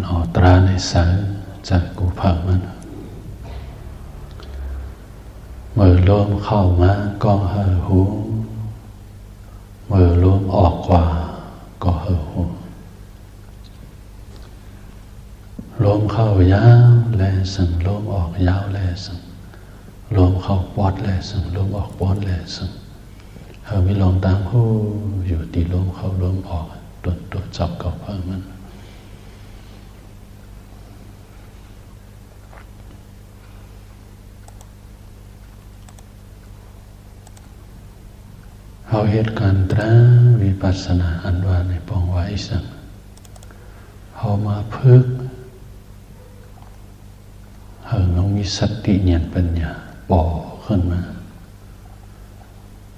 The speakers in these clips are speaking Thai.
ออกตราในสายจากกูเผามันมือลมเข้ามาก็เห่อหูมือลมออกกว่าก็เห่อหูลมเข้ายาวแลสึงลมออกยาวแลสึงลมเข้าปอดแลสึงลมออกปอดแลสึงเฮามีลมตามหูอยู่ที่ลมเข้าลมออกตัวจับกับเพิ่มมันเฮาเหตุการณ์ตราวิปัสสนาอันว่าในปองไว้สังเฮามาพึกเฮาต้องมีสติญาณปัญญาป่อขึ้นมา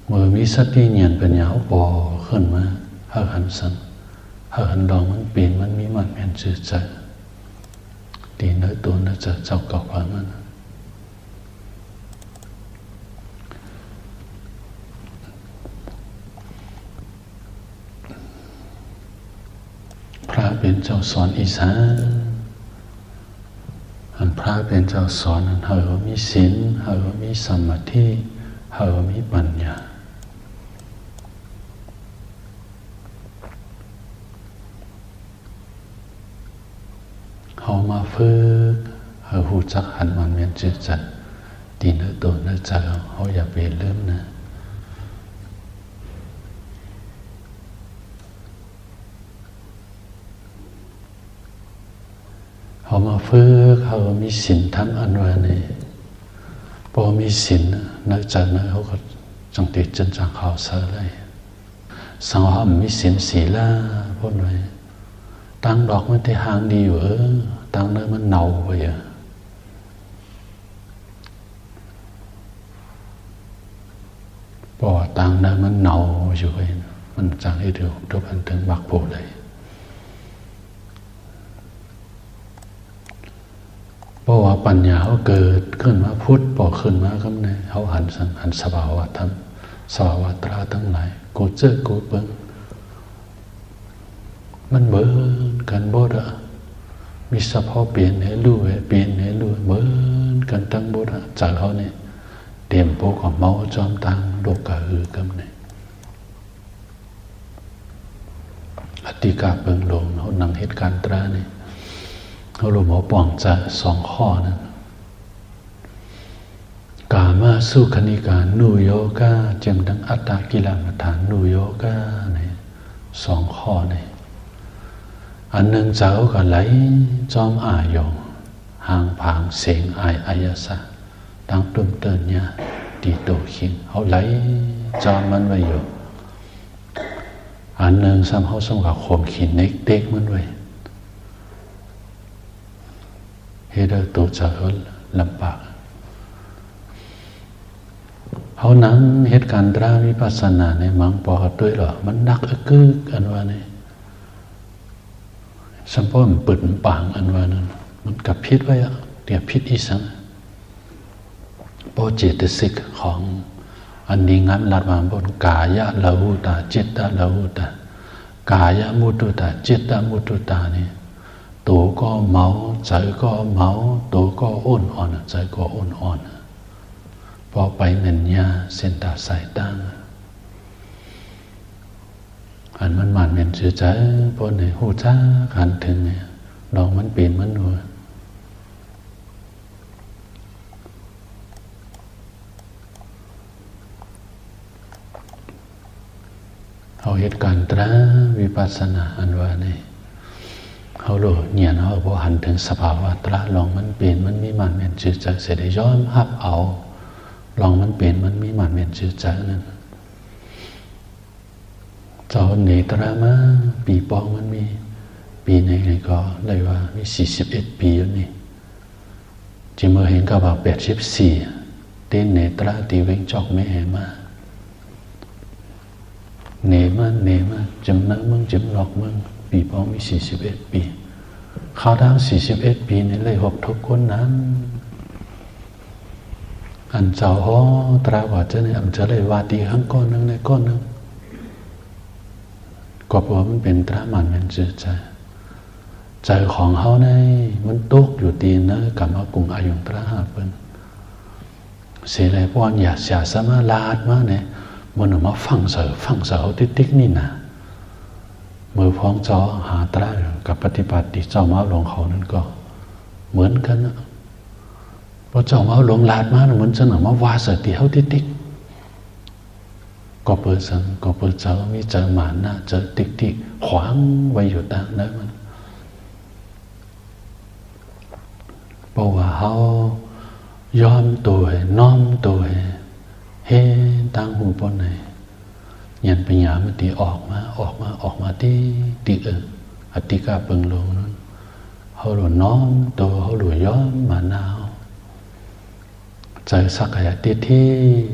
เมื่อมีสติญาณปัญญาป่อขึ้นมาเฮาหันสังเฮาหันดองมันเปลี่ยนมันมีมันแม่นจืดใจตีเนื้อตัวเนื้อจะเจ้าเก่าผ่านมันพระเป็นเจ้าสอนอีสานอันพระเป็นเจ้าสอนอันเฮามีศีลเฮามีสมาธิเฮามีปัญญาเฮามาฝึกเฮารู้จักหันมันแม่นจืดจัดตีเนื้อตัวเนื้อใจเฮาอย่าไปลืมนะเฮามาฝึกเฮามีศีลธรรมอันว่านี่พอมีศีลนักจัดนะเขาก็จังติดจนจังเขาซะเลยสังหารมีศีลศีลาพวกนั้นตั้งดอกมันที่หางดีอยู่ตั้งเนื้อมันเน่าไปพอตั้งเนื้อมันเน่าอยู่ไปมันจังให้ดูทุกอันถึงบักโผล่เลยเพราะว่าปัญญาเขาเกิดขึ้นมาพุทธพอขึ้นมาก็เนี่ยเขาหันสภาวะธรรมสภาวะตราทั้งหลายกูเจอกูเบิ่งมันเบิ่งกันบ่ได้มีสภาพเปลี่ยนให้รู้เปลี่ยนให้รู้เบิ่งกันทั้งบ่ได้จากเขาเนี่ยเตรียมโปกับเมาจอมตังโลกกะหือกันเนี่ยอธิกาเบิ่งลงเขานั่งเหตุการณ์ตราเนี่ยเขาหลวงพ่อป่องจะ2 ข้อนั้นกามาสุขนิการนุโยกาเจมดังอัตตากิลมัฏฐานนุโยกาเนี่ย2 ข้อเนี่ยอันหนึ่งเจ้าก็ไหลจอมอายงห่างผางเสียงอายสะตั้งตุ้มเตือนเนี่ยตีโตขิงเขาไหลจอมมันไว้อยู่อันหนึ่งซ้ำเขาส่งกับข่มขีดเน็กเต็กมันไว้เหตุตัวจะลำบากเขานั้นเหตุการณ์ตราวิปัสสนาในมังปอด้วยหรอมันนักกึกอันว่านี่สัมพมันปืนปางอันว่านั้นมันกับพิษไว้อะเดี๋ยวพิษอีสังพอเจตสิกของอันนี้งั้นลัดมาบนกายะละหุตาจิตตะละหุตากายะมุตุตาจิตตะมุตุตานี่ตัวก็เมาใจก็เมาตัวก็อ้นอ่อนใจก็อ้นอ่อนพอไปเนินยาเส้นตาสายตั้งอันมันหมันเมียนเชื่อใจพอในหูจ้าขันถึงเนี่ยลองมันเปลี่ยนมันหัวเอาเหตุการณ์ตราวิปัสสนาอันว่านี่เขาโลเนี่ยเขาพอหันถึงสภาวะตระลองมันเปลี่ยนมันมีมันเมียนจืดจักเสด็จย้อมหับเอาลองมันเปลี่ยนมันมีมันเมียนจืดจักนั่นเจ้าเนตระมาปีปองมันมีปีไหนก็ได้ว่ามี41 ปีแล้วนี่จิเมื่อเห็นกับว่า84เต้นเนตระตีเวงจอกไม่เห็นมาเนมาจำนักมึงจำหลอกมึงปีปองมี41 ปีข้าวทาง41 ปีนี่เลยหกทุกคนนั้นอันเจ้าฮ้อตราว่าจะเนี่ยอันจะเลยวาตีข้างก้อนนึงในก้อนนึงก็เพราะมันเป็นตรามันจืดใจ ใจของเขาในมันตกอยู่ตีนะกับมากรุงอายุงตระหาเป็นเสียอะไรป้อนอยากเสียสมาลาดมาเนี่ยมันออกมาฟังเสือเอาติ๊กนี่นะมือพ้องจอหาตระกับปฏิบัติเจ้ามาหลวงเขานั้นก็เหมือนกันนะพอเจ้ามาหลวงลาดมาเหมือนจะหนอมาวาเสือตีเขาติ๊กก็เปิดสังก็เปิดเจอมีเจอหมาหน้าเจอติ๊กที่ขวางไว้อยู่ต่างนั้นมันเพราะว่าเขายอมตัวน้อมตัวเฮ้ตั้งหูปนไหนยันปัญญามันตีออกมาที่ติอติกาเปิงลงนั้นเขาหลุดน้อมตัวเขาหลุดย้อมมาหนาวใจสักกายติที่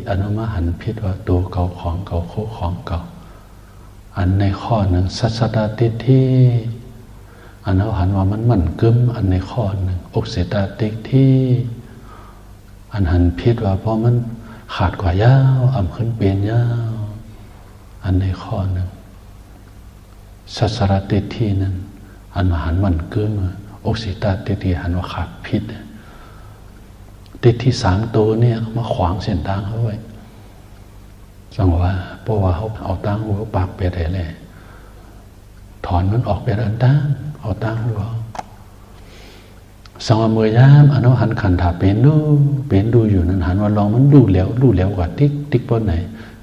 อนุมาหันพิษว่าตัวเก่าของเก่าโคของเก่าอันในข้อหนึ่งสัสดาติที่อันเอาหันว่ามันกึมอันในข้อหนึ่งอกเสตาติที่อันหันพิษว่าเพราะมันขาดกว่ายาวอ่ำขึ้นเปลี่ยนยาวอันในข้อหนึ่งสัสดาติที่นั้นอันมาหันมันกึมอกเสตาติที่หันว่าขาดพิษติดที่3ตัวเนี่ยมาขวางเส้นทางเขาไว้จังว่าเพราะว่าเขาเอาตั้งหัวปากเป็ดอะไรเลยถอนมันออกเป็ดอันตั้งเอาตั้งหัวสังว่ามือยามอันนั้นหันขันถาเป็นดูอยู่นั้นหันว่าลองมันดูแล้วกว่าติ๊กบนไหน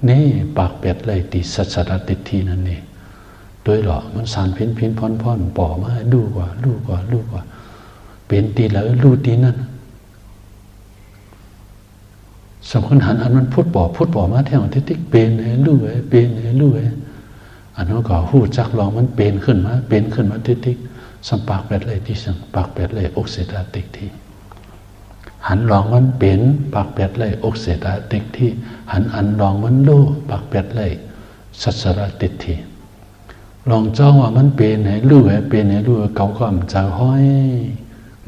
นี่ปากเป็ดเลยติสัสดาติดที่นั่นเองโดยหรอมันสารพินพ่อนป่อมาดูกว่าเป็นตีแล้วดูตีนั่นสำคัญหันอันมันพูดบ่อมาแถวติ๊กเป็นรู้อันนั้นก็หูจักลองมันเป็นขึ้นมาติ๊กสัมปากเป็ดเลยที่สัมปากเป็ดเลยอกเสตาติกที่หันลองมันเป็นปากเป็ดเลยอกเสตาติกที่หันอันลองมันรู้ปากเป็ดเลยสัสระติที่ลองจ้องว่ามันเป็นรู้เก่าก็อ่ำเจอห้อย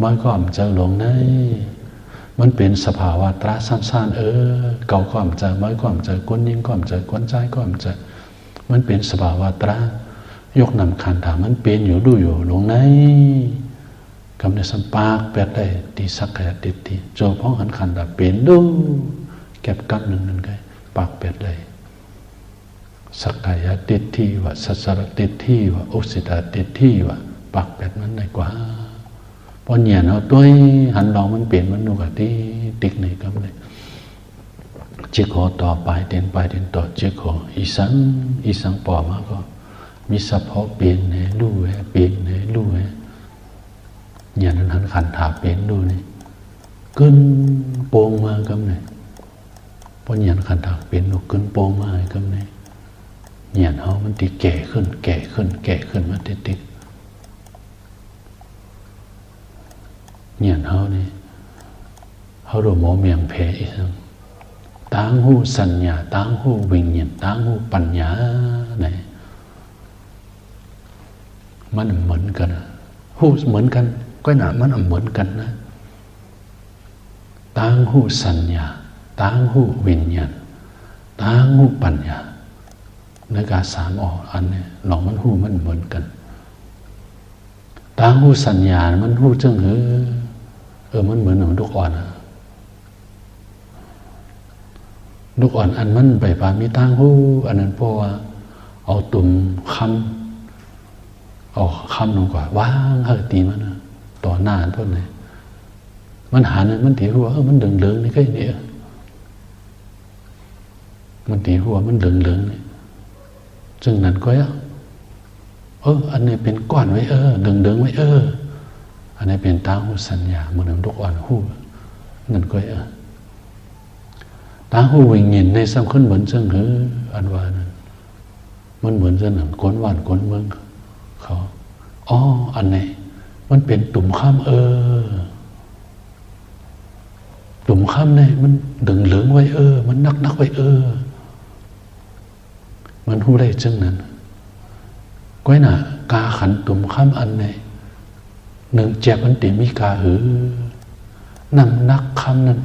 มันก็อ่ำเจอหลงในมันเป็นสภาวะตราสั้นๆเก่าก็อ่ำเจอไม่ก็อ่ำเจอก้นยิ่งก็อ่ำเจอก้นใจก็อ่ำเจอมันเป็นสภาวะตรายกนำขันถามมันเป็นอยู่ดูอยู่หลงในกำเนิดสัมปากแปดได้ตีสักแก่ติดทีโจพ้องหันขันถามเป็นดูเก็บกำหนึ่งนั่นไงปากแปดได้สักกายติดที่ว่าสัสรติดที่ว่าอุสิตาติดที่ว่าปากแปดมันได้กว่าพอเนี่ยเอาตัวหันลองมันเปลี่ยนมันดูกับที่ติ๊กในกำเลยจิโกต่อไปเดินต่อจิโกอีสังปอมาก็มีสะโพกเปลี่ยนรู้เนี่ยนั้นหันขันถาเปลี่ยนดูนี่กึนโปงมากำเลยพอเนี่ยขันถาเปลี่ยนดูกึนโปงมากำเลยเนี่ยเขามันตีแก่ขึ้นมาติ๊กเนี่ยเขานี่เขาดูหมอเมียงเพอีสังตั้งหูสัญญาตั้งหูวิญญาณตั้งหูปัญญาไหนมันเหมือนกันหูเหมือนกันก็หนามันเหมือนกันนะตั้งหูสัญญาตั้งหูวิญญาณตั้งหูปัญญาในการ3อันนี้ลองมันหูมันเหมือนกันตั้งหูสัญญามันหูจังมันเหมือนหนูลูกอ่อนลูกอ่อนอันมันใบปามีตั้งหูอันนั้นเพราะว่าเอาตุ่มคำลงกว่าว่างตีมันต่อหน้าเท่านั้นมันหันมันตีหัวมันเดืองนี่ก็เนี่ยมันตีหัวมันเดืองนี่จึงนั้นก็อันนี้เป็นก้อนไว้เดืองไว้อันนี้เป็นตั้งหูสัญญาเหมือนลูกอ่อนหูนั่นก็ตั้งหูวิญญาณในสำคัญเหมือนจังอันว่านั้นมันเหมือนจังหนังก้นหวานก้นเมืองเขาอันนี้มันเป็นตุ่มข้ามตุ่มข้ามเนี่ยมันดึงเหลืองไว้มันนักไว้มันหูได้จังนั้นก้อยน่ะกาขันตุ่มข้ามอันเนี่ยหนึ่งแจบอันติมีกานำนักคำนั้น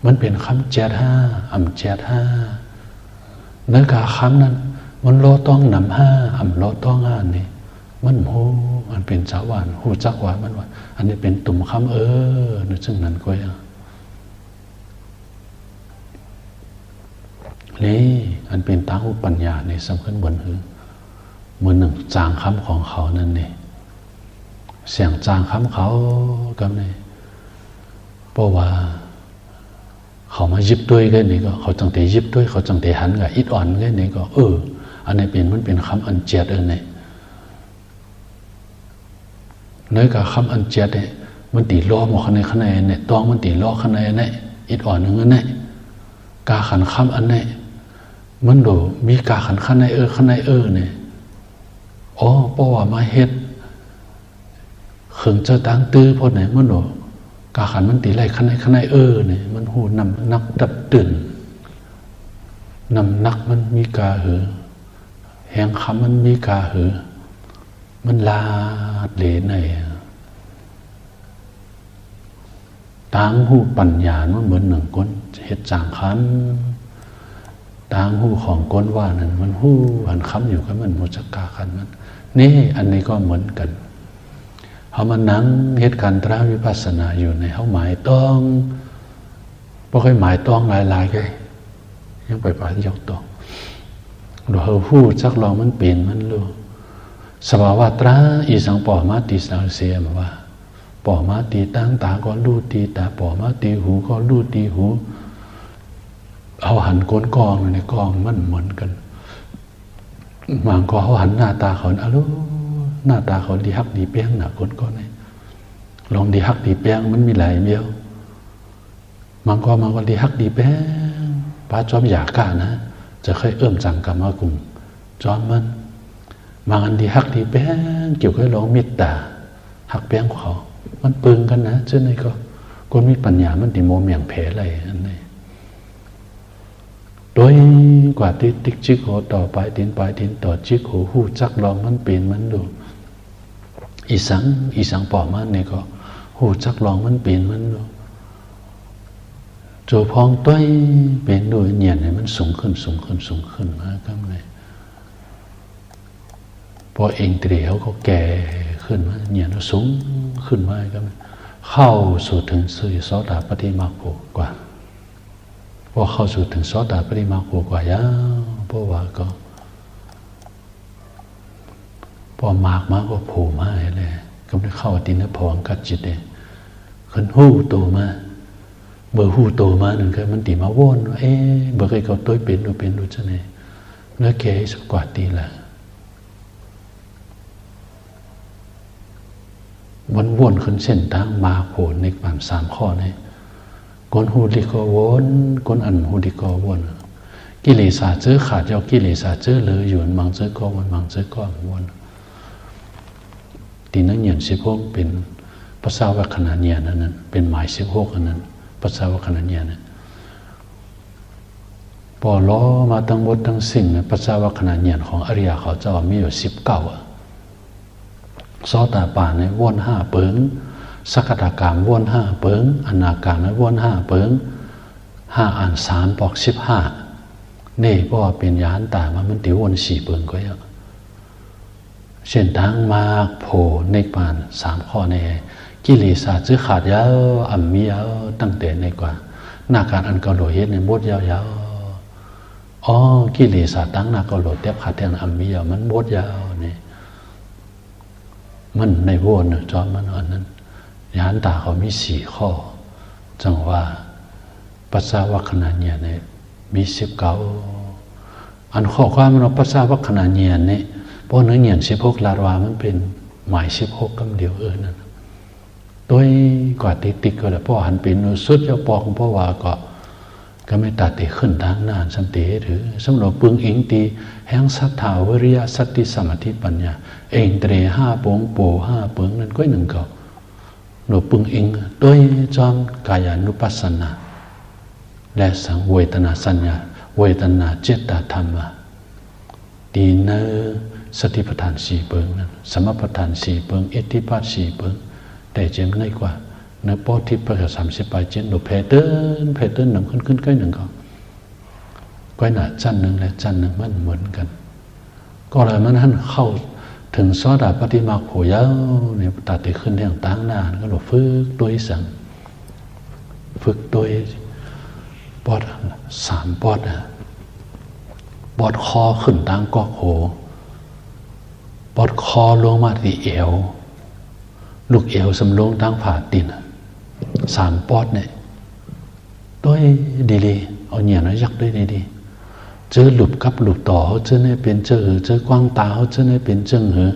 มันเป็นคำ7575เนื้อกาคำนั้นมันโลต้องนำ5โลต้อง5นี่ มันโหมันเป็นชาวบ้านหูจักว่ามันว่าอันนี้เป็นตุ่มคำนึกซึ่งนั้นก็ยังนี่อันเป็นตาหูปัญญาในสำคัญบนหือมือหนึ่งจางคำของเขานั่นนี่เสียงจางคำเขาก็นี่เพราะว่าเขามายิบด้วยกันนี่ก็เขาจังเตยิบด้วยเขาจังเตหันกับอิดอ่อนกันนี่ก็อันนี้เป็นมันเป็นคำอันเจียดเนี่ยเนื้อกับคำอันเจียดเนี่ยมันตีล้อมาข้างในเนี่ยต้องมันตีล้อข้างในเนี่ยอิดอ่อนนึงเนี่ยกาขันคำอันเนี่ยมันดูมีกาขันข้างในข้างในเนี่ยเพราะว่ามาเฮ็ดเขิงเจ้าตังตื้อพอไหนมันดูกาขันมันตีไรข้างในเนี่ยมันหูนำนักดับตื่นนำนักมันมีกาหือแหงคำมันมีกาหือมันลาดเหลนในตางหูปัญญามันเหมือนหนึ่งก้นเห็ดจางคำตางหูของก้นว่านั่นมันหูหันคำอยู่กันมันมุจกาขันมันนี่อันนี้ก็เหมือนกันเขามานั่งเหตุการณ์ตราวิปัสสนาอยู่ในเขาหมายต้องบ่ค่อยหมายต้องหลายๆกันยังไปป่ายกต้องเราพูดจักลองมันเปลี่ยนมันรู้สภาวะตราอีสังปอมาตีสาวเสียมาว่าปอมาตีตั้งตาก็รู้ตีตาปอมาตีหูก็รู้ตีหูเอาหันก้นกองในกองมันเหมือนกันบางก็เขาหันหน้าตาเขาหน้าตาเขาดีฮักดีเปี้ยงหนาก้นก้อนนี่ลองดีฮักดีเปี้ยงมันมีหลายเดียวบางก็ดีฮักดีเปี้ยงป้าจอมอยากกล้านะจะเคยจังกับมากุมจอมมันบางอันดีฮักดีแป้งเกี่ยวกับร้องเมตตาฮักแป้งของเขามันปึงกันนะเช่นนี้ก็คนมีปัญญามันติโมเมียงแผลอะไรอันนี้โดยกว่าที่ติ๊กจิกโหต่อไปตินต่อจิกโหหูจักลองมันเปลี่ยนมันดูอีสังปอมันนี่ก็หูจักลองมันเปลี่ยนมันดูโจพองต้อยเป็นโดยเนียนให้มันสูงขึ้นมาก็เลยพอเองเตรียวก็แก่ขึ้นมาเนียนสูงขึ้นมาก็เข้าสู่ถึงโสดาปัตติมรรคกว่าพอเข้าสู่ถึงโสดาปัตติมรรคกว่ายาวเพราะว่าก็พอมากก็โผล่มาเลยก็ได้เข้าตินพองกัดจิตเองขึ้นหู้โตมาเบอร์หูโตมาหนึ่งก็มันตีมาว่นเบอร์เคยเขาต้อยเป็นดูจะไหนเนื้อแก่สุกว่าตีละวันว่นขึ้นเส้นทางมาโผล่ในความ3 ข้อนี้ก้นหูดิกวนก้นอันหูดิกวนกิเลสาเจอขาดยาวกิเลสาเจอเลยอยู่มังเจอก็วนมังเจอก็วนตีนักเงียน16เป็นภาษาวัคนาเนียนั้นเป็นหมาย16อันนั้นภาษาวัคนาเนียนะพอล้อมาทั้งหมดทั้งสิ่งนะภาษาวัคนาเนียของอริยเขาเจ้ามีอยู่19โสดาปานในวน5เปิงสกทาคามวน5เปิงอนาคาในวน5เปิง5อัน3ปอก15นี่เพราะว่าเป็นญาณตามันติวน4เปิงก็เยอะเส้นทางมาโผล่ในปาน3 ข้อในกิเลสซื้อขาดยาวอัมมียาวตั้งแต่ในกว่าหน้าการอันเกาโลเฮ็ดในบดยาวกิเลสตั้งหน้าเกาโลเตียบขาดแทงอัมมียาวมันบดยาวนี่มันในวนจอมมันอันนั้นญาณตาเขามี4 ข้อจังว่าปัสสาวะขณะเนี่ยเนี่ยมี19อันข้อความมันปัสสาวะขณะเนี่ยเนี่ยเพราะเนื้อเนี่ย16ลาดวามันเป็นหมาย16คำเดียวนั่นโดยกว่าติดก็แล้วพ่อหันเป็นสุดเจ้าปอกพ่อว่าก็ไม่ตัดตีขึ้นทางนานสันติหรือสำหรับปึงอิงตีแห่งศรัทธาวิริยะสติสมาธิปัญญาเองเตร5 ปงโป5 เปิงนั้นก็1ก็หนูปึงอิงโดยจอมกายานุปัสสนาและสังเวทนาสัญญาเวทนาเจตธรรมะดีเนสติปัฏฐาน4 เปิงนั้นสมปัฏฐาน4 เปิงอิทธิบาท4 เปิงแต่เจมในกว่าเนื้อปอที่ประกาศ30 ไปเจนดูเพเตอร์หนึ่งขึ้นใกล้1ก็หนาจันหนึ่งและจันหนึ่งมันเหมือนกันก็เลยมันท่านเข้า ถึงซอดาปฏิมาโขยาวเนี่ยตัดที่ขึ้นที่ต่างหน้าก็หลบฝึกด้วยสังฝึกด้วยปอด3 ปอดปอดคอขึ้นตั้งกอกโหปอดคอลงมาที่เอวลูกเอวสำลงตั้งผ่าตีน3 ปอดเนี่ยด้วยดีๆเอาเนี่ยนะยักด้วยดีๆเจอหลุบกับหลุบต่อเขาเจอเนี่ยเป็นเจอกว้างตาเขาเจอเนี่ยเป็นเจิงหือ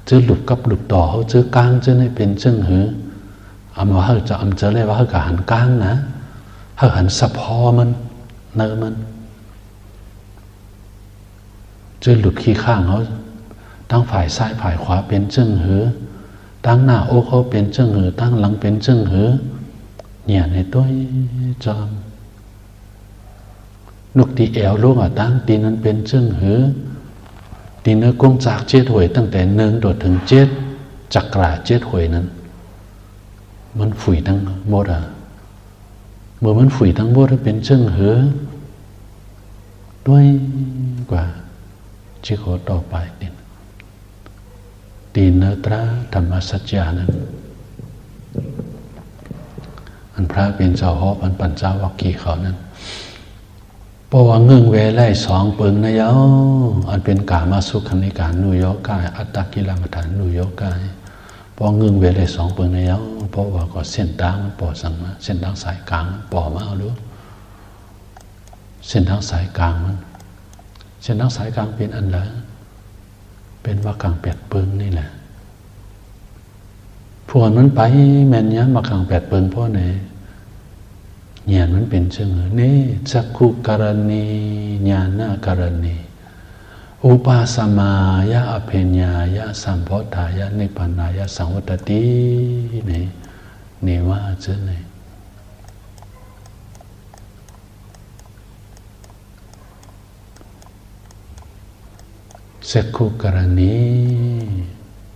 เจอหลุบกับหลุบต่อเขาเจอกลางเจอเนี่ยเป็นเจิงหือเอามาเขาจะเจอเลยว่าเขากับหันกลางนะเขาหันสะพอมันเนื้อมันเจอหลุดขี้ข้างเขาตั้งฝ่ายซ้ายฝ่ายขวาเป็นเจิงหือตั้งหน้าอกเขาเป็นเจิงหือตั้งหลังเป็นเจิงหือเนี่ยในตัวจอมนุกตีเอวลูกตั้งตีนั้นเป็นเจิงหือตีเนื้อกงจาก7 หวยตั้งแต่1โดดถึง7จักรา7 หวยนั้นมันฝุ่ยทั้งหมดเมื่อมันฝุ่ยทั้งหมดเป็นเจิงหือด้วยกว่าจิโกต่อไปตีนตราธรรมสัจจานั้นอันพระเป็นเจ้าฮอบอันปัญจวัคคีย์เขานั้นเพราะว่าเงื่องเวไล่2 เปิงนะยาอันเป็นกามาสุขันธิการนุโยกายอัตตกิลมัฏฐานนุโยกายเพราะเงื่องเวไล่2 เปิงนะยาเพราะว่าก็เส้นทางมันปอสั่งมาเส้นทางสายกลางปอมาเอาดูเส้นทางสายกลางมันเส้นทางสายกลางเป็นอันละเป็นว่ากลาง8 เปิงนี่แหละพวกมันไปแม่นยามากลาง8 เปิงเพราะไหนเนี่ยมันเป็นเชิงนี่จักขุการณีญาณการณีอุปาสมายะอภิญญายะสัมโพธายะนิพพานายะสังวัตตินี่ว่าเจ้าไหนจักขุการณี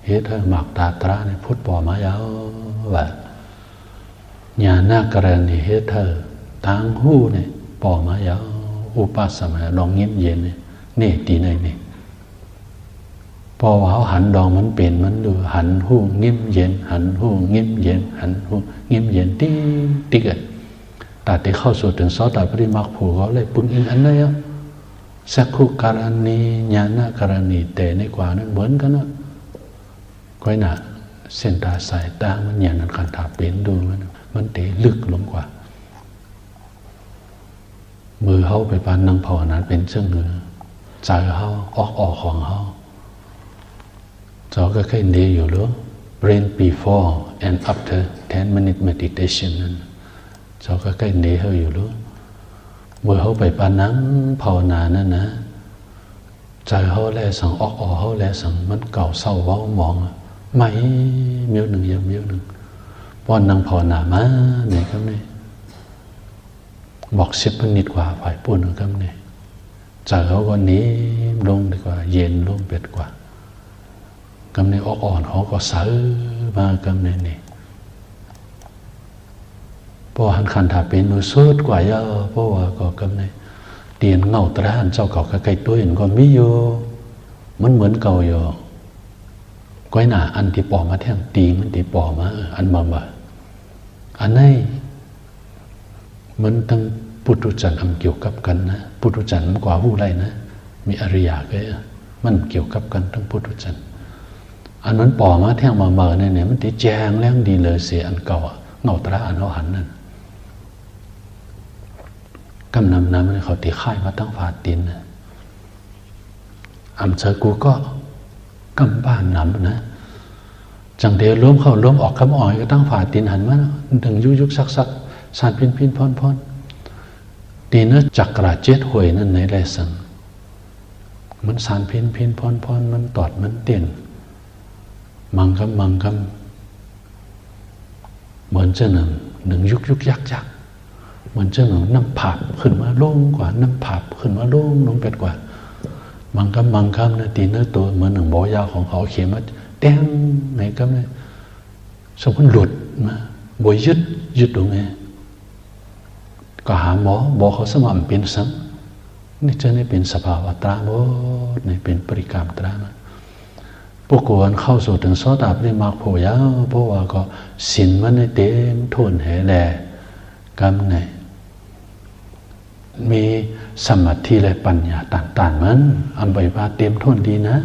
เหตุหมักตาตราในพุทธปอมายาวว่าญาณการณีเหตุทางหูเนี่ยปอมายาวอุปาสมายะดองเงียบเย็นนี่ตีไหนนี่พอว่าเขาหันดองมันเป็นมันดูหันหูเงียบเย็นหันหูเงียบเย็นหันหูเงียบเย็นติ๊กแต่ที่เข้าสู่ถึงซอตาปริมาภูเขาเลยปึงอินอันนั้นสักขุการณีญาณการณีแต่ในกว่านั้นเหมือนกันนะก้อยหนาเส้นตาสายตามันอย่างนั้นการถาเป็นดูมันเตะลึกลงกว่ามือเขาไปปานนังภาวนาเป็นเชิงมือใจเขาออกของเขาเจ้าก็แค่นี้อยู่หรือ brain before and after 10 minute meditation นั้นเจ้าก็แค่นี้เขาอยู่หรือมือเขาไปปานนังภาวนานั่นนะใจเขาแลสั่งออกเขาแลสั่งมันเก่าเศร้าเว้ามองไม่เมียวหนึ่งยังเมียวหนึ่งป้อนนังภาวนามาเนี่ยครับเนี่ยบอก10 นิดกว่าฝ่ายปุ่นครับเนี่ยจากเขาก็นี้ลงดีกว่าเย็นลงเป็ดกว่ากำเนิดอ่อนเขาก็ซื้อมากำเนิดนี่เพราะหันคันถ้าเป็นมือสุดกว่าเยอะเพราะว่าก็กำเนิดเตียนเงาตราหันเจ้าเก่าใกล้ตัวเห็นก็มีอยู่มันเหมือนเก่าอยู่ก้อยหนาอันที่ปอมาแท่งตีมันที่ปอมาอันมาอันนี้มันตั้งปุถุจันทร์เกี่ยวกับกันนะปุถุจันทร์มันกว่าผู้ไรนะมีอริยะก็มันเกี่ยวกับกันทั้งปุถุจันทร์อันนั้นปอมาแท่งมาเนี่ยมันที่แจงแล้วดีเลยเสียอันเก่าเงาตราอันเขาหันนั่นกำนำน้ำเขาตีค่ายมาตั้งฝาตินนะเจอกูก็กำบ้านน้ำนะจังเดียวล้มเข้าล้มออกคำอ่อยก็ตั้งฝาตินหันมาดึงยุกซักสานพินพอนตีเนื้อจักรา7 หวยนั่นในไรสังมันสานพินพอนมันตอดมันเตียนมังคำเหมือนเจ้าหนึ่งยุกยักเหมือนเจ้าหนึ่งน้ำผาบขึ้นมาโล่งกว่าน้ำผาบขึ้นมาโล่งลงเป็ดกว่ามังคำนะตีเนื้อตัวเหมือนหนึ่งบ่อยาวของเขาเขียนมาแต้งไหนก็ไม่สมมติหลุดมาบ่ยึดตรงนี้ก็หาหมอบอกเขาสมองเป็นสังนี่จะนี่เป็นสภาวะตราหมดนี่เป็นปริกรรมตรามา พวกคนเข้าสู่ถึงโสดาปริมรรคผลยาวเพราะว่าก็ศีลมันเต็มทนแห่แลกำไงมีสมาธิและปัญญาต่างๆมันอันใบว่าเต็มทนดีนะ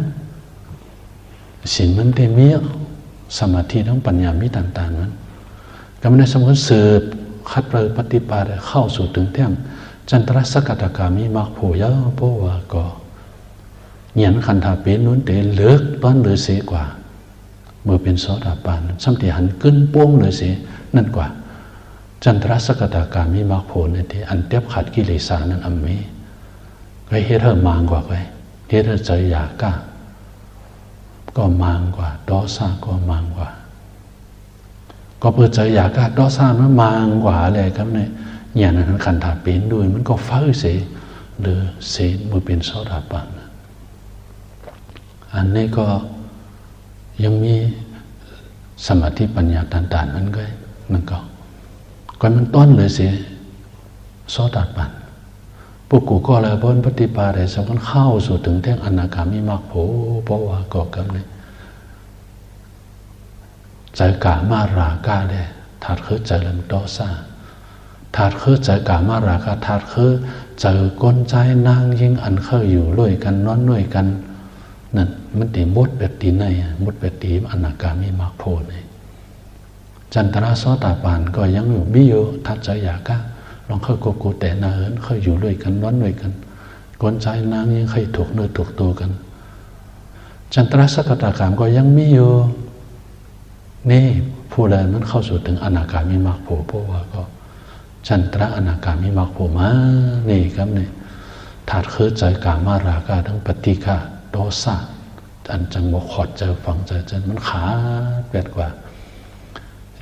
ศีลมันเต็มมีสมาธิทั้งปัญญามีต่างๆมันกำในสมมติสืบคัดเลือกปฏิบัติเข้าสู่ถึงเที่ยงจันทรสกัดกามีมรรคผลยาวเพราะว่าก็เหยียนขันธาเป็นนู้นเตเลือกต้นเลยเสียกว่าเมื่อเป็นโสดาบันสัมติหันขึ้นป้วงเลยเสียนั่นกว่าจันทรสกัดกามีมรรคผลในที่อันเทียบขัดกิเลสานั้นอันมีก็เฮ็ดเธอมางกว่าไปเฮ็ดเธอใจอยากก้าก็มางกว่าดอซ่าก็มางกว่าก็เปิดใจอยากก้าดอซ่ามันมางกว่าอะไรครับเนี่ยอย่างนั้นขันธาเป็นด้วยมันก็ฟ้าเสียหรือเสียเมื่อเป็นโสดาบันอันนี้ก็ยังมีสมาธิปัญญาต่างๆมันก็มันต้นเลยสิโสดาบันพวกกูก็เลยบนปฏิปาได้สำคัญเข้าสู่ถึงแท่งอนาคามิมรรคผลเพราะว่าก็กำเนี่ยใจกามาราคะได้ถาดคือใจลำดอซ่าถาดคือใจกามาราคะถาดคือใจก้นใจนางยิ่งอันเข้าอยู่ด้วยกันนอนด้วยกันนั่นมันตีมดแบบตีในมดแบบตีอนาคามิมรรคผลจันทราโสดาบันก็ยังอยู่บิโยทัดใจอยากก้าลองเข้ากูแต่นาเหินเข้าอยู่ด้วยกันนอนด้วยกันก้นใจนางยังเคยถูกเนื้อถูกตัวกันจันทราสกัดกามก็ยังมีอยู่นี่ผู้ใดมันเข้าสู่ถึงอนาคามิมรรคผลเพราะว่าก็จันทระอนาคามิมรรคผลมานี่ครับเนี่ยถาดคือใจกามาราคะทั้งปฏิฆะโทสะอันจังบกขอดเจอฟังเจอจนมันขาดแปดกว่า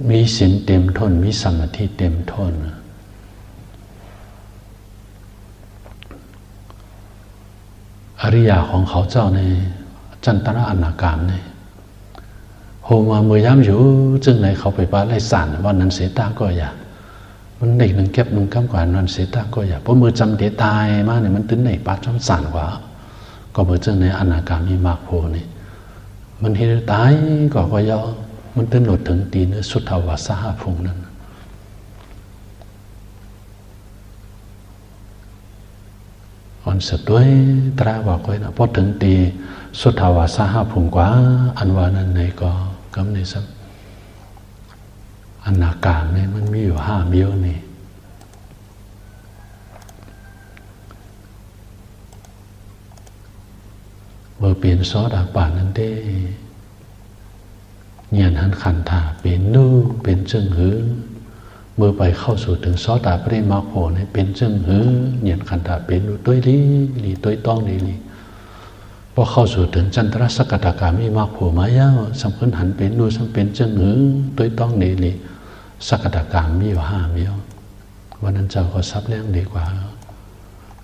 มีศีลเต็มทนมีสมาธิเต็มทนอริยาของเขาเจ้าในจันทระอนาคามเนี่ยโฮมาเมื่อย้ำอยู่จึงไหนเขาไปบ้านไล่สารวันนั้นเสียตาก็อยากมันเด็กหนึ่งเก็บหนึ่งกำกว่านั้นเสียตาก็อยากเพราะมือจำเดตายมากเนี่ยมันตื้นในปัดจำสารกว่าก็เมื่อจึงในอนาคามีมรรคโพนี่มันเห็นตายก็ย่อมันตื้นหลุดถึงตีนสุทธาวาสหพงนั้นอันสุดด้วยตราว่าก็นะพอถึงตีสุทธาวาสหพงกว่าอันว่านั้นในก็กำในสัมอนาคามเนี่ยมันมีอยู่5เบี้ยวนี่เมื่อเปลี่ยนโสดาบันนั้นได้เงียนหันขันธาเป็นนู่เป็นจึงหือเมื่อไปเข้าสู่ถึงโสดาปริมรรคผลเป็นจึงหือเงียนขันธาเป็นนู่ตัวลีตัวต้องลีพอเข้าสู่ถึงจันทรสกัดกามิมรรคผลมาย่าสำคัญหันเป็นนู่สำเป็นจึงหือตัวต้องลีสกัดกามมีอยู่5เบี้ยววันนั้นเจ้าก็ซับเลี้ยงดีกว่า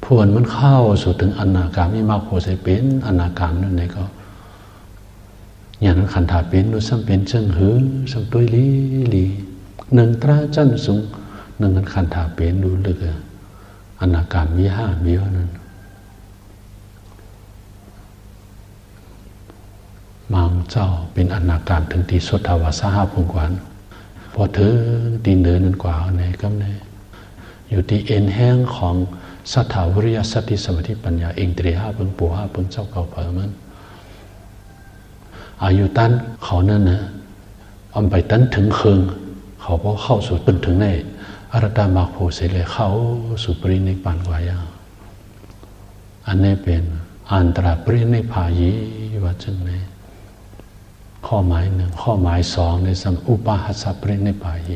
พวนมันเข้าสู่ถึงอนาคามิมรรคผลเป็นอนาคามนั่นเองก็อย่างนั้นขันธาเป็นดูซ้ำเป็นเชิงหือซ้ำตัวลีหนึ่งตราจันสูงหนึ่งขันธาเป็นดูลึกอนาคามมี5เบี้ยวนั้นมังเจ้าเป็นอนาคามถึงที่สุทธาวาสหพงกวันพอถึงตีนเดินนั่นกว่าในก็ในอยู่ที่เอ็นแห้งของสัทธาวิริยสติสมาธิปัญญาเองตรี5เพิ่งปู่5เพิ่งเจ้าเก่าเผยมันอายุตันเขานั่นนะเอาไปตันถึงเคืองเขาพอเข้าสู่ถึงในอรตามรรคผลเสร็จเลยเข้าสู่ปรินิพพานกว่าอย่างอันนี้เป็นอันตรปรินิพพายีว่าจังไงข้อหมายหนึ่งข้อหมายสองในสัมอุปาหัสสะปรินิพพายี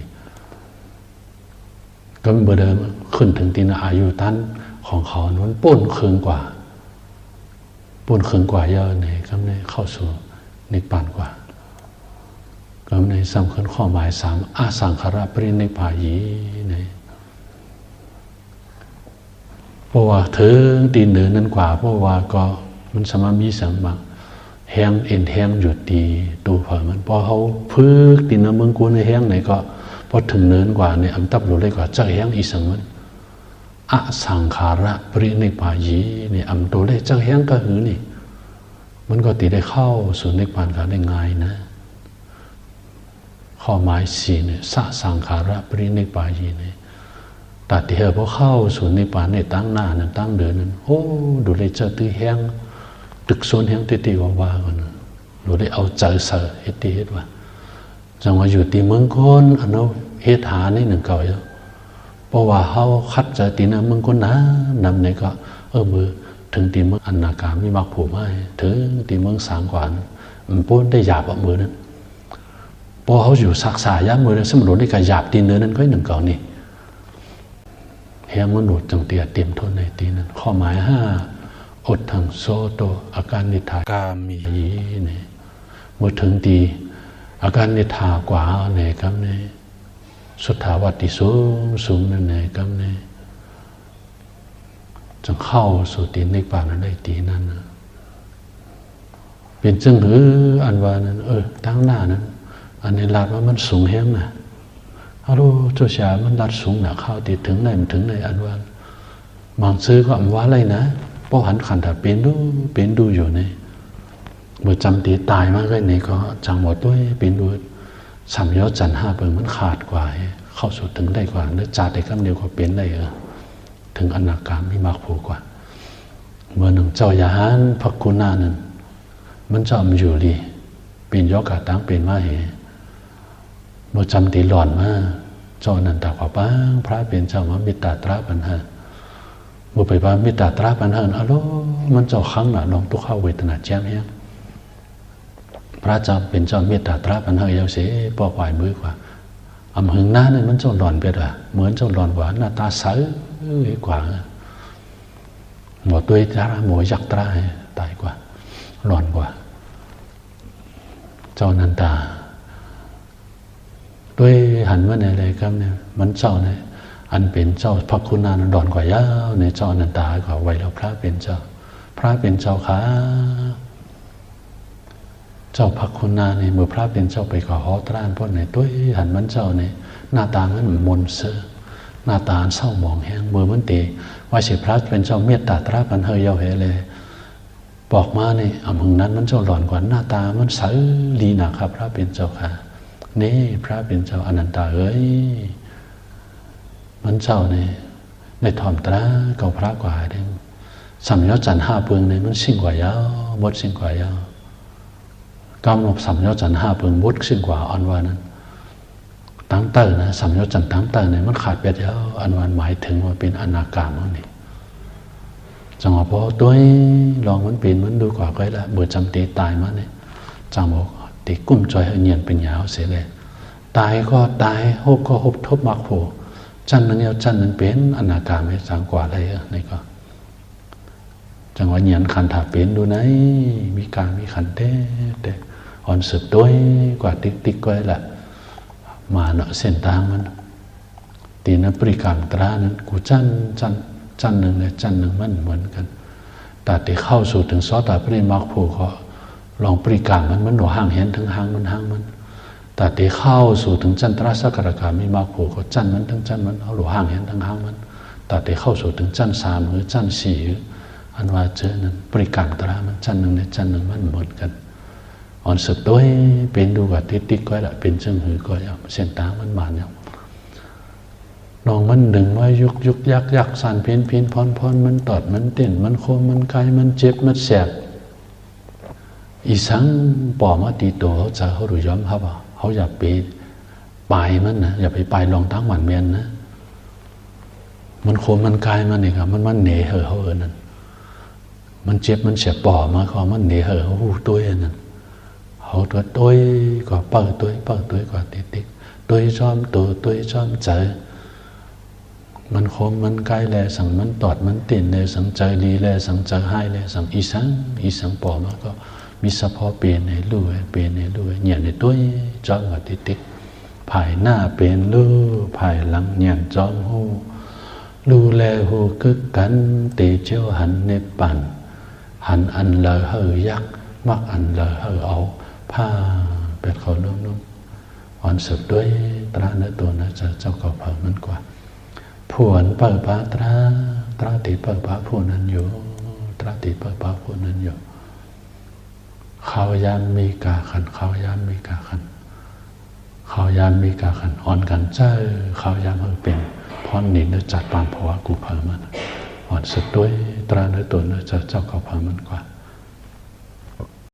ก็เมื่อเดิมขึ้นถึงตีนอายุตันของเขานั้นป้นเคืองกว่าเยอะในก็ในเข้าสู่นิพพานกว่าก็ในสำคัญข้อหมาย3อาสังขารปรินิพพายีในเพราะว่าถึงตีนเดินนั้นกว่าเพราะว่าก็มันสามารถมีสัมมาแห้งเอ็นแห้งหยุดดีตัวเผยมันพอเขาพึกตีนน้ำมึงกูในแห้งไหนก็พอถึงเนินกว่าในอันตับหลุดเลยกว่าจะแห้งอีสังมันอสังขาระปรินิพพายีในอันตัวเลยจะแห้งก็หือนี่ มันก็ตีได้เข้าสู่นิพพานกันได้ง่ายนะข้อหมายสี่เนี่ยสะสังขาระปรินิพพานีเนี่ยแต่ที่พอเข้าสู่นิพพานในตั้งหน้านั้นตั้งเดือนนั้นโอ้ดูเลยเจอตื้อแห้งตึกโซนแห้งตีว่ากันดูได้เอาใจเสือเฮ็ดตีเฮ็ดว่าจังว่าอยู่ตีเมืองคนอันนั้นเฮ็ดหาในหนึ่งเก่าอยู่เพราะว่าเขาคัดใจตีนั้นเมืองคนนะนำในก็มือถึงตีเมืองอนาคามีมากผูกไม่ถึงตีเมืองสางกว่ามันป้นได้หยาบเอามือนั้นพอเขาอยู่ศักษายะมือนั้นสมรุนในการหยาบตีเนื้อนั้นก็หนึ่งเก่านี่เฮียมนุษย์จังเตียเตรียมทนในตีนั้นข้อหมายห้าอดทางโซโตอาการนิทากามีนี่เมื่อถึงตีอาการนิทากว่าเนี่ยครับเนี่ยสุทธาวัตติสูงนั่นเนี่ยครับเนี่ยจะเข้าสู่ตีนิพพานนั้นได้ตีนั้นนะเป็นจึงหืออันว่านั้นตั้งหน้านั้นอันนี้ลาดว่ามันสูงแห้งนะฮัลโหลเจ้าชายมันลาดสูงนะเข้าตีถึงไหนมันถึงไหนอันว่าบางซื้อก็อันว่าอะไรนะพอหันขันถ้าเป็นดูอยู่ในเมื่อจำตีตายมากเลยนี่ก็จังหมดด้วยเป็นดูสามยอดจันห้าเปิงมันขาดกว่าเข้าสู่ถึงได้กว่าเนื้อจ่าได้คำเดียวก็เป็นได้ถึงอนาคามีมากผูกกว่าเมื่อหนึ่งเจ้ายาหันพักคุณานั้นมันจำอยู่ดีเป็นยอกาตั้งเป็นมาเหเมื่อจำตีหลอนมาเจ้านันตากว่าบ้างพระเป็นเจ้ามามิตาตราปัญหาเมื่อไปบ้านมิตาตราปัญหาฮัลโหลมันเจ้าครั้งหนาลองตุเข้าเวทนาแจ้งเฮียพระเจ้าเป็นเจ้ามิตาตราปัญหาเยาเสียปอกวายมือกว่าอำหึงหน้าเนี่ยมันเจ้าหลอนเปียดอ่ะเหมือนเจ้าหลอนกว่าหน้าตาใสกว่าหมดตัวตราหมดยักตราตายกว่าหลอนกว่าเจ้านันตาด้วยหันว่าในอะไรครับเนี่ยมันเจ้าเนี่ยอันเป็นเจ้าพระคุณนานดอนกว่ายาวในเจ้านันตากว่าไว้แล้วพระเป็นเจ้าพระเป็นเจ้าขาเจ้าพระคุณนาเนี่ยเมื่อพระเป็นเจ้าไปก่อฮอตรานพ้นในด้วยหันมันเจ้าเนี่ยหน้าตามันมนเสือหน้าตาเศร้าหมองแห้งมือมันตีว่าเสียพระเป็นเจ้าเมตตาตราปันเฮยเยาเหเลยบอกมาเนี่ยอำหึงนั้นมันเจ้าหลอนกว่าหน้าตามันใสดีนะครับพระเป็นเจ้าค่ะนี่พระเป็นเจ้าอนันตาเอ้ยมันเจ้าเนี่ยในถ่อมตราเก่าพระกว่าเด้งสัมยอจันห้าเปลืองเนี่ยมันสิ่งกว่ายาวบดสิ่งกว่ายาวกำหนดสัมยอจันห้าเปลืองบดสิ่งกว่าอันวานั้นตั้งเตอร์นะสัมยอจันตั้งเตอร์เนี่ยมันขาดไปแล้วอันวานหมายถึงว่าเป็นอนาคามันนี่จังหวะพอตัวลองมันเป็นมันดูกว่าก็แล้วเบื่อจำตีตายมาเนี่ยจังบอกตีกุ้มจอยเงียนเป็นยาวเสียเลยตายก็ตายฮบก็ฮบทบมักโผจันนั้นเนี่ยจันนั้นเป็นอนาคาไม่สังกว่าอะไรนี่ก็จังหวะเงียนขันถาเป็นดูไหนมีการมีขันเต้อ่อนสืบด้วยกว่าติ๊กก็แหละมาเนาะเส้นทางมันตีนั้นปริกรรมตรานั้นกูจันหนึ่งเนี่ยจันหนึ่งมันเหมือนกันแต่ที่เข้าสู่ถึงซอตาปริมาภูเขาลองปริกรรมมันหนูห่างเห็นถึงห่างมันแต่ที่เข้าสู่ถึงจันทรสักการะมีมาภูเขาจันมันทั้งจันมันเอาหนูห่างเห็นทั้งห่างมันแต่ที่เข้าสู่ถึงจันสามหรือจันสี่อันว่าเจอนั้นปริกรรมตรามันจันหนึ่งเนี่ยจันหนึ่งมันเหมือนกันอ่อนสุดด้วยเป็นดูกับติ๊กก็แหละเป็นเชิงหือก็อย่างเส้นทางมันมาเนี่ยน้องมันดึงไว้ยุกยักสานเพี้ยนพรมันตอดมันเต้นมันโคมมันไกลมันเจ็บมันแสบอีสังป่อมาตีตัวเขาจะเขาดูย้อมครับเขาอย่าไปปลายมันนะอย่าไปปลายลองทั้งหวันเมียนนะมันโคมมันไกลมันนี่ครับมันเหน่เขานั่นมันเจ็บมันแสบป่อมาเขามันเหน่เขาหูตัวนั่นเขาตัวก็เปิดตัวก็ติ๊กตัวซ้อมตัวซ้อมใจมันคมมันใกล้แลสังมันตอดมันติ่นแลสังใจดีแลสังใจให้แลสังอีสังปอมาก็มีสะพอเปลี่ยนในลู่เหยียดในตัวจอมกับติ๊กภายหน้าเป็นลู่ภายหลังเหยียดจอมหูลู่แลหูกึกกันตีเจ้าหันในปั่นหันอันเลอเฮยักมักอันเลอเฮเอาผ้าเป็ดเขานุ่มอ่อนสุดด้วยตราเนื้อตัวนะเจ้าเก่าเผามันกว่าผวนเปิดปาตราติเปิดปาผู้นั้นอยู่ตราติเปิดปาผู้นั้นอยู่ เขายามมีกาขันเขายามมีกาขันเขายามมีกาขันอ่อนกันเจ้าเขายามเฮเป็นพรหนีเนื้อจัดปานผัวกูพามันอ่อนสุดด้วยตราเนื้อตัวเนื้อเจ้าเขาพามันกว่า